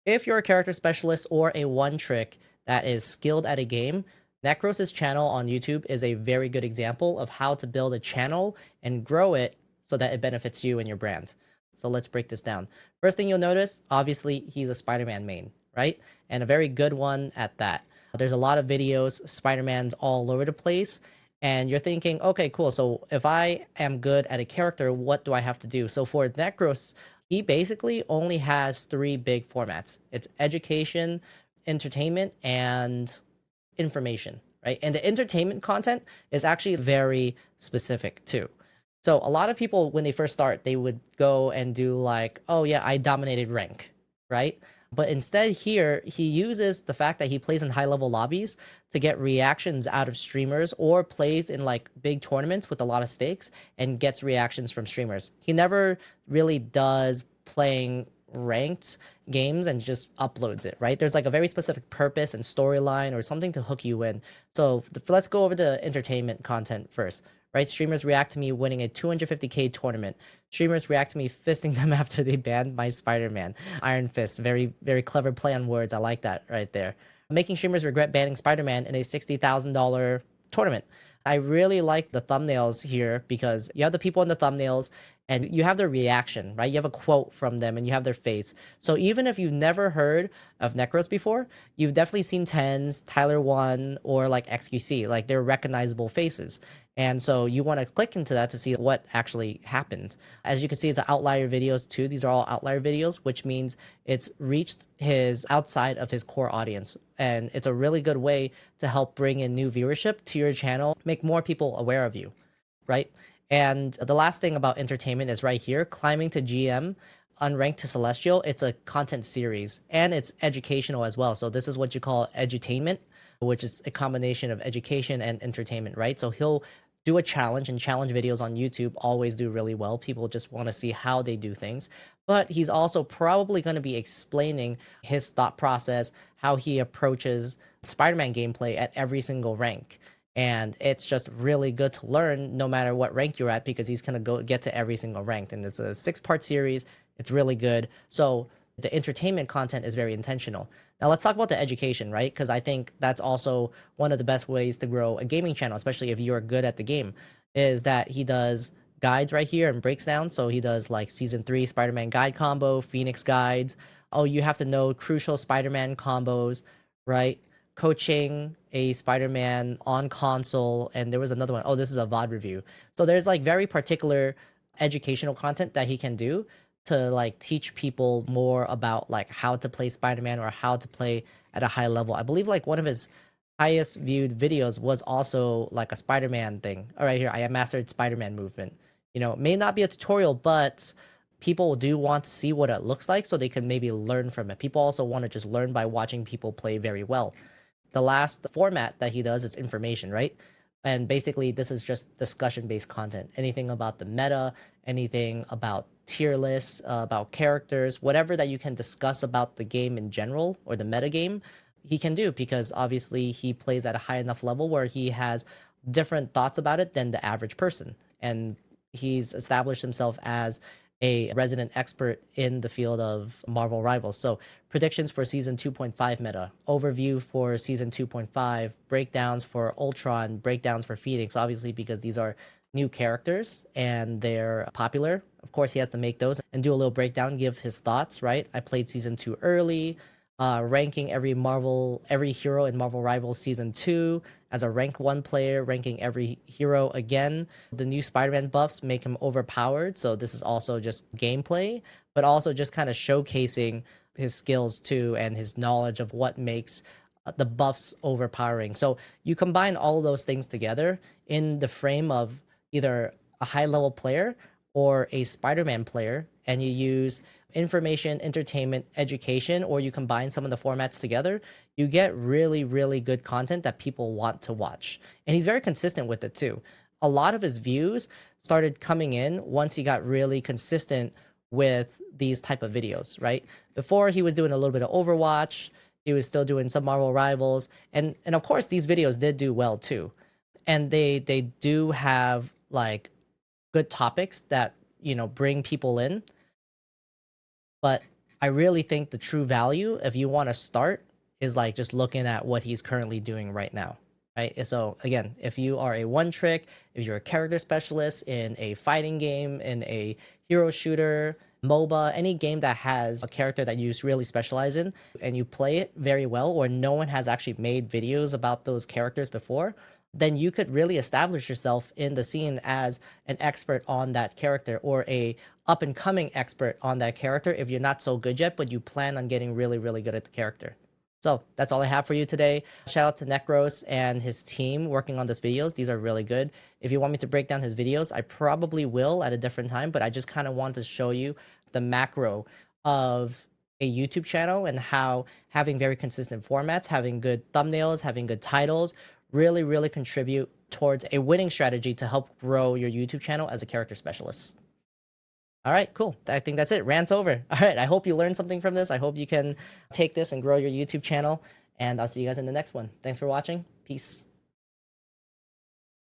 If you're a character specialist or a one trick that is skilled at a game, Necros' channel on YouTube is a very good example of how to build a channel and grow it so that it benefits you and your brand. So let's break this down. First thing you'll notice, obviously, he's a Spider-Man main, right? And a very good one at that. There's a lot of videos, Spider-Man's all over the place, and you're thinking, okay, cool. So if I am good at a character, what do I have to do? So for Necros, he basically only has three big formats. It's education, entertainment, and information, right? And the entertainment content is actually very specific too. So a lot of people, when they first start, they would go and do like, oh yeah, I dominated rank, right? But instead here, he uses the fact that he plays in high level lobbies to get reactions out of streamers or plays in like big tournaments with a lot of stakes and gets reactions from streamers. He never really does playing ranked games and just uploads it, right? There's like a very specific purpose and storyline or something to hook you in. So let's go over the entertainment content first, right? Streamers react to me winning a 250k tournament. Streamers react to me fisting them after they banned my Spider-Man. Iron Fist, very, very clever play on words. I like that right there. Making streamers regret banning Spider-Man in a $60,000 tournament. I really like the thumbnails here because you have the people in the thumbnails and you have their reaction, right? You have a quote from them and you have their face. So even if you've never heard of Necros before, you've definitely seen Tens, Tyler One, or like XQC. Like they're recognizable faces. And so you want to click into that to see what actually happened. As you can see, it's outlier videos too. These are all outlier videos, which means it's reached his outside of his core audience. And it's a really good way to help bring in new viewership to your channel, make more people aware of you, right? And the last thing about entertainment is right here, climbing to GM, unranked to celestial. It's a content series and it's educational as well. So this is what you call edutainment, which is a combination of education and entertainment, right? So he'll do a challenge, and challenge videos on YouTube always do really well. People just want to see how they do things. But he's also probably going to be explaining his thought process, how he approaches Spider-Man gameplay at every single rank. And it's just really good to learn no matter what rank you're at because he's going to go get to every single rank. And it's a 6-part series. It's really good. So the entertainment content is very intentional. Now let's talk about the education, right? Because I think that's also one of the best ways to grow a gaming channel, especially if you're good at the game, is that he does guides right here and breaks down. So he does like season 3 Spider-Man guide combo, Phoenix guides. Oh, you have to know crucial Spider-Man combos, right? Coaching a Spider-Man on console, and there was another one. Oh, this is a VOD review. So there's like very particular educational content that he can do to like teach people more about like how to play Spider-Man or how to play at a high level. I believe like one of his highest viewed videos was also like a Spider-Man thing. All right, here I have mastered Spider-Man movement. You know, it may not be a tutorial, but people do want to see what it looks like so they can maybe learn from it. People also want to just learn by watching people play very well. The last format that he does is information, right? And basically, this is just discussion based content. Anything about the meta, anything about tier lists, about characters, whatever that you can discuss about the game in general or the meta game, he can do because obviously he plays at a high enough level where he has different thoughts about it than the average person. And he's established himself as a resident expert in the field of Marvel Rivals. So predictions for season 2.5 meta, overview for season 2.5, breakdowns for Ultron, breakdowns for Phoenix, obviously because these are new characters and they're popular. Of course, he has to make those and do a little breakdown, give his thoughts, right? I played season 2 early, ranking every hero in Marvel Rivals season 2 as a rank 1 player, ranking every hero again. The new Spider-Man buffs make him overpowered, so this is also just gameplay, but also just kind of showcasing his skills too and his knowledge of what makes the buffs overpowering. So you combine all of those things together in the frame of either a high level player or a Spider-Man player, and you use information, entertainment, education, or you combine some of the formats together, you get really, really good content that people want to watch. And he's very consistent with it too. A lot of his views started coming in once he got really consistent with these type of videos, right? Before he was doing a little bit of Overwatch, he was still doing some Marvel Rivals, and of course these videos did do well too. And they do have like good topics that, you know, bring people in, but I really think the true value, if you want to start, is like just looking at what he's currently doing right now. Right. So again, if you are a one trick, if you're a character specialist in a fighting game, in a hero shooter, MOBA, any game that has a character that you really specialize in and you play it very well, or no one has actually made videos about those characters before, then you could really establish yourself in the scene as an expert on that character or a up and coming expert on that character if you're not so good yet, but you plan on getting really, really good at the character. So that's all I have for you today. Shout out to Necros and his team working on these videos. These are really good. If you want me to break down his videos, I probably will at a different time, but I just kind of wanted to show you the macro of a YouTube channel and how having very consistent formats, having good thumbnails, having good titles really, really contribute towards a winning strategy to help grow your YouTube channel as a character specialist. All right, cool. I think that's it. Rant over. All right, I hope you learned something from this. I hope you can take this and grow your YouTube channel. And I'll see you guys in the next one. Thanks for watching. Peace.